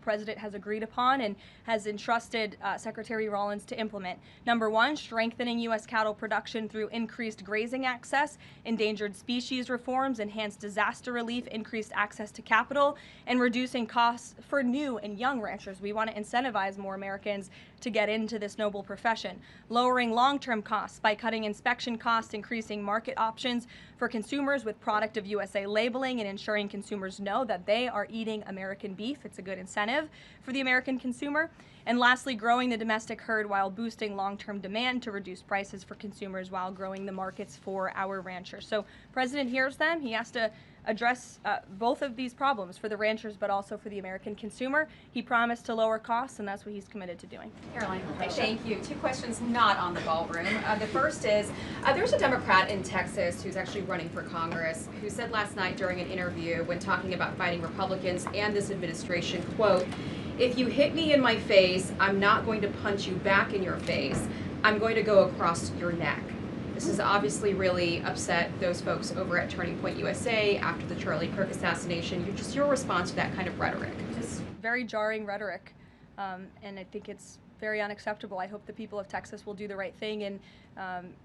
president has agreed upon and has entrusted Secretary Rollins to implement. Number one, strengthening U.S. cattle production through increased grazing access, endangered species reforms, enhanced disaster relief, increased access to capital, and reducing costs for new and young ranchers. We want to incentivize more Americans to get into this noble profession. Lowering long-term costs by cutting inspection costs, increasing market options for consumers with product of USA labeling, and ensuring consumers know that they are eating American beef. It's a good incentive for the American consumer. And lastly, growing the domestic herd while boosting long-term demand to reduce prices for consumers while growing the markets for our ranchers. So President hears them. He has to address both of these problems for the ranchers, but also for the American consumer. He promised to lower costs, and that's what he's committed to doing. Karoline, thank you. Two questions not on the ballroom. The first is, there's a Democrat in Texas who's actually running for Congress who said last night during an interview when talking about fighting Republicans and this administration, quote, "If you hit me in my face, I'm not going to punch you back in your face. I'm going to go across your neck." This has obviously really upset those folks over at Turning Point USA after the Charlie Kirk assassination. Just your response to that kind of rhetoric. Just very jarring rhetoric, and I think it's very unacceptable. I hope the people of Texas will do the right thing and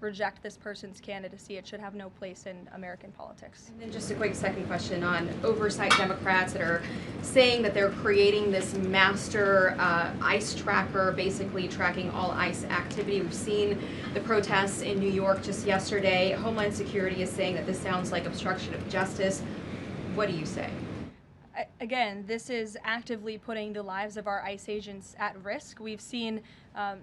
reject this person's candidacy. It should have no place in American politics. And then just a quick second question on oversight Democrats that are saying that they're creating this master ICE tracker, basically tracking all ICE activity. We've seen the protests in New York just yesterday. Homeland Security is saying that this sounds like obstruction of justice. What do you say? Again, this is actively putting the lives of our ICE agents at risk. We've seen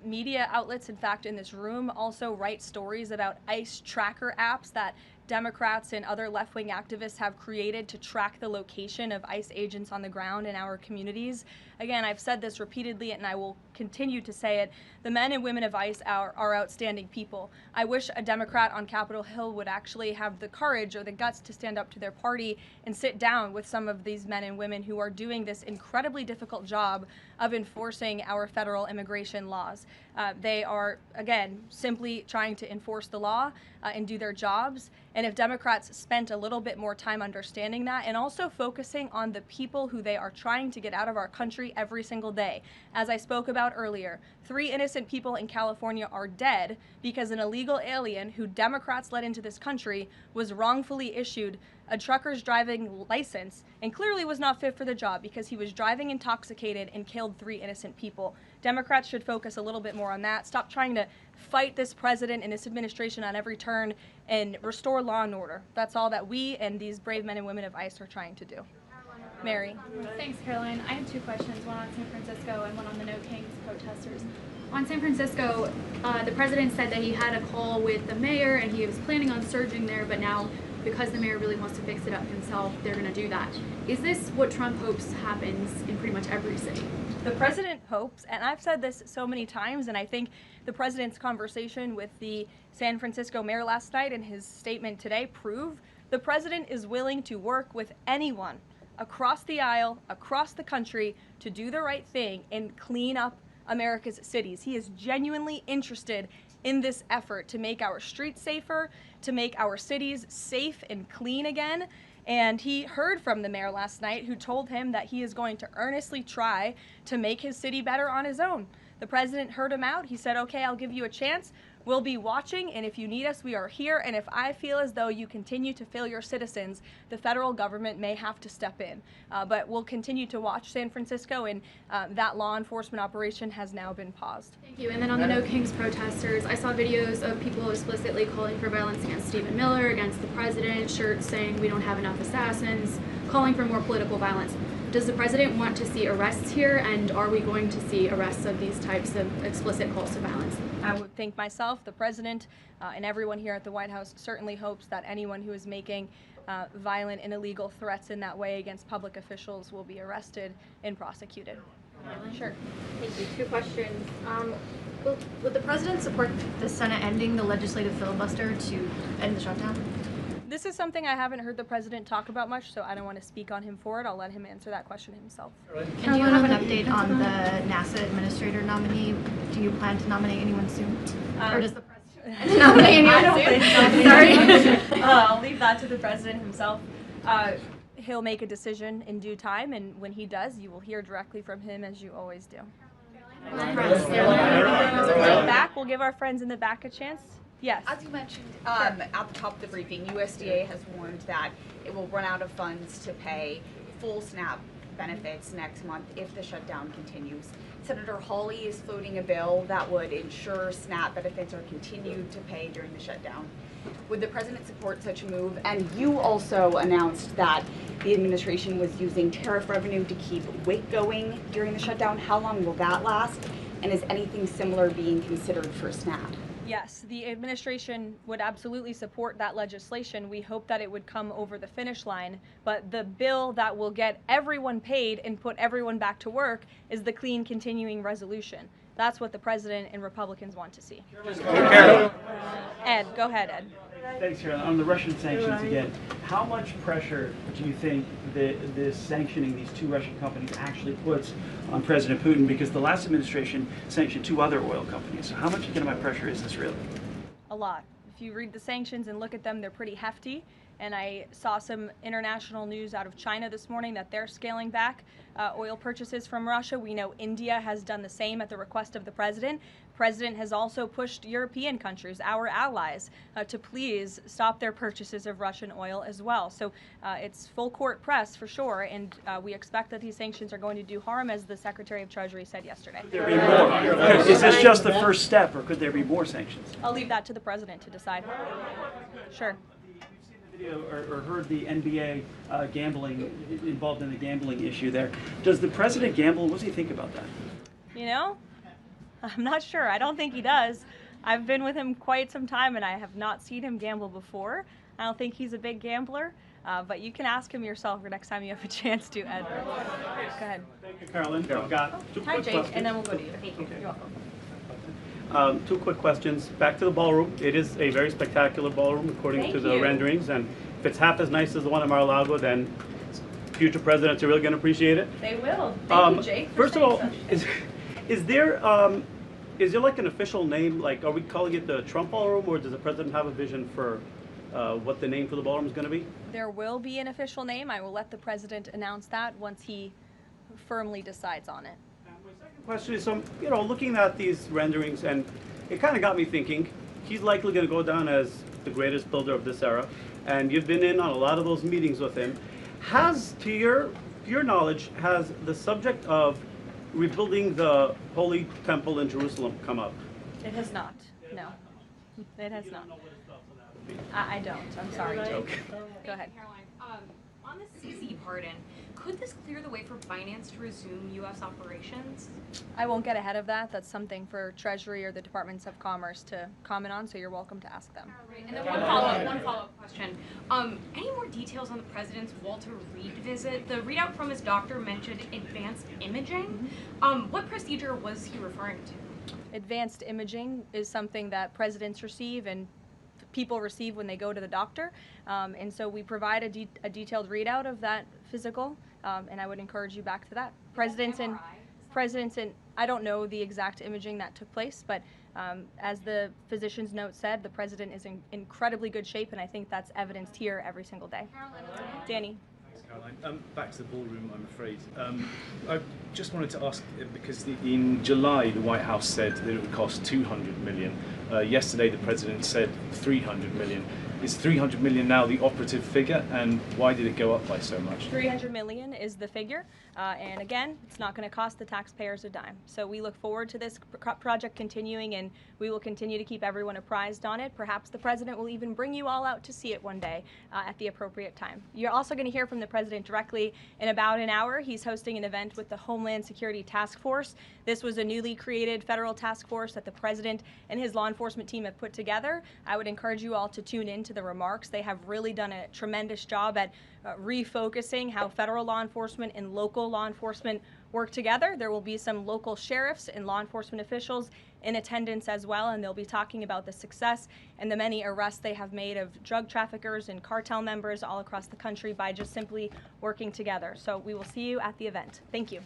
media outlets, in fact, in this room, also write stories about ICE tracker apps that Democrats and other left-wing activists have created to track the location of ICE agents on the ground in our communities. Again, I've said this repeatedly and I will continue to say it. The men and women of ICE are outstanding people. I wish a Democrat on Capitol Hill would actually have the courage or the guts to stand up to their party and sit down with some of these men and women who are doing this incredibly difficult job of enforcing our federal immigration laws. They are, again, simply trying to enforce the law and do their jobs. And if Democrats spent a little bit more time understanding that and also focusing on the people who they are trying to get out of our country every single day. As I spoke about earlier, 3 innocent people in California are dead because an illegal alien who Democrats let into this country was wrongfully issued a trucker's driving license and clearly was not fit for the job because he was driving intoxicated and killed 3 innocent people. Democrats should focus a little bit more on that. Stop trying to fight this president and this administration on every turn and restore law and order. That's all that we and these brave men and women of ICE are trying to do. Mary. Thanks, Karoline. I have 2 questions, one on San Francisco and one on the No Kings protesters. On San Francisco, the president said that he had a call with the mayor and he was planning on surging there, but now because the mayor really wants to fix it up himself, they're going to do that. Is this what Trump hopes happens in pretty much every city? The president hopes, and I've said this so many times, and I think the president's conversation with the San Francisco mayor last night and his statement today prove the president is willing to work with anyone across the aisle, across the country, to do the right thing and clean up America's cities. He is genuinely interested in this effort to make our streets safer, to make our cities safe and clean again. And he heard from the mayor last night who told him that he is going to earnestly try to make his city better on his own. The president heard him out. He said, okay, I'll give you a chance. We'll be watching, and if you need us, we are here. And if I feel as though you continue to fail your citizens, the federal government may have to step in. But we'll continue to watch San Francisco, and that law enforcement operation has now been paused. Thank you. And then on the No Kings protesters, I saw videos of people explicitly calling for violence against Stephen Miller, against the president, shirts saying we don't have enough assassins, calling for more political violence. Does the president want to see arrests here, and are we going to see arrests of these types of explicit calls to violence? I would think myself, the president, and everyone here at the White House certainly hopes that anyone who is making violent and illegal threats in that way against public officials will be arrested and prosecuted. Sure. Thank you. 2 questions. Would the president support the Senate ending the legislative filibuster to end the shutdown? This is something I haven't heard the president talk about much, so I don't want to speak on him for it. I'll let him answer that question himself. And do you have an update on the NASA administrator nominee? Do you plan to nominate anyone soon? Or does the president nominate anyone soon? Sorry. I'll leave that to the president himself. He'll make a decision in due time, and when he does, you will hear directly from him, as you always do. Back, we'll give our friends in the back a chance. Yes. As you mentioned at the top of the briefing, USDA has warned that it will run out of funds to pay full SNAP benefits next month if the shutdown continues. Senator Hawley is floating a bill that would ensure SNAP benefits are continued to pay during the shutdown. Would the president support such a move? And you also announced that the administration was using tariff revenue to keep WIC going during the shutdown. How long will that last? And is anything similar being considered for SNAP? Yes, the administration would absolutely support that legislation. We hope that it would come over the finish line, but the bill that will get everyone paid and put everyone back to work is the clean continuing resolution. That's what the president and Republicans want to see. Ed, go ahead, Ed. Thanks, Caroline. On the Russian sanctions again, how much pressure do you think this sanctioning these two Russian companies actually puts on President Putin? Because the last administration sanctioned two other oil companies. So how much economic pressure is this really? A lot. If you read the sanctions and look at them, they're pretty hefty. And I saw some international news out of China this morning that they're scaling back oil purchases from Russia. We know India has done the same at the request of the president. The president has also pushed European countries, our allies, to please stop their purchases of Russian oil as well. So it's full court press for sure, and we expect that these sanctions are going to do harm, as the Secretary of Treasury said yesterday. Could there be more? Is this just the first step, or could there be more sanctions? I'll leave that to the president to decide. Sure. Or heard the NBA gambling, involved in the gambling issue there. Does the president gamble? What does he think about that? You know, I'm not sure. I don't think he does. I've been with him quite some time, and I have not seen him gamble before. I don't think he's a big gambler, but you can ask him yourself next time you have a chance to, Ed. Go ahead. Thank you, Caroline. I've got two Hi, quick Jake, questions. and then we'll go to you. Thank you. Okay. You're welcome. Two quick questions. Back to the ballroom. It is a very spectacular ballroom, according Thank to the you. renderings. And if it's half as nice as the one at Mar-a-Lago, then future presidents are really going to appreciate it. They will. Thank you, Jake. First of all, is there like an official name? Like, are we calling it the Trump Ballroom, or does the president have a vision for what the name for the ballroom is going to be? There will be an official name. I will let the president announce that once he firmly decides on it. Question is, looking at these renderings, and it kind of got me thinking, he's likely going to go down as the greatest builder of this era, and you've been in on a lot of those meetings with him. Has, to your knowledge, has the subject of rebuilding the Holy Temple in Jerusalem come up? It has not. No. It has not. I don't. I'm sorry, Jake. Go ahead. Caroline, on the CC pardon, could this clear the way for Binance to resume U.S. operations? I won't get ahead of that. That's something for Treasury or the Departments of Commerce to comment on, so you're welcome to ask them. Right. And then one follow-up question. Any more details on the president's Walter Reed visit? The readout from his doctor mentioned advanced imaging. What procedure was he referring to? Advanced imaging is something that presidents receive and people receive when they go to the doctor, and so we provide a detailed readout of that physical, and I would encourage you back to that. Presidents and I don't know the exact imaging that took place, but as the physician's note said, the president is in incredibly good shape, and I think that's evidenced here every single day. Danny. Caroline. Back to the ballroom, I'm afraid. I just wanted to ask, because in July the White House said that it would cost $200 million. Yesterday the president said $300 million. Is $300 million now the operative figure, and why did it go up by so much? $300 million is the figure, and again, it's not going to cost the taxpayers a dime. So we look forward to this project continuing, and we will continue to keep everyone apprised on it. Perhaps the president will even bring you all out to see it one day at the appropriate time. You're also going to hear from the president directly in about an hour. He's hosting an event with the Homeland Security Task Force. This was a newly created federal task force that the president and his law enforcement team have put together. I would encourage you all to tune in to the remarks. They have really done a tremendous job at refocusing how federal law enforcement and local law enforcement work together. There will be some local sheriffs and law enforcement officials in attendance as well, and they'll be talking about the success and the many arrests they have made of drug traffickers and cartel members all across the country by just simply working together. So we will see you at the event. Thank you.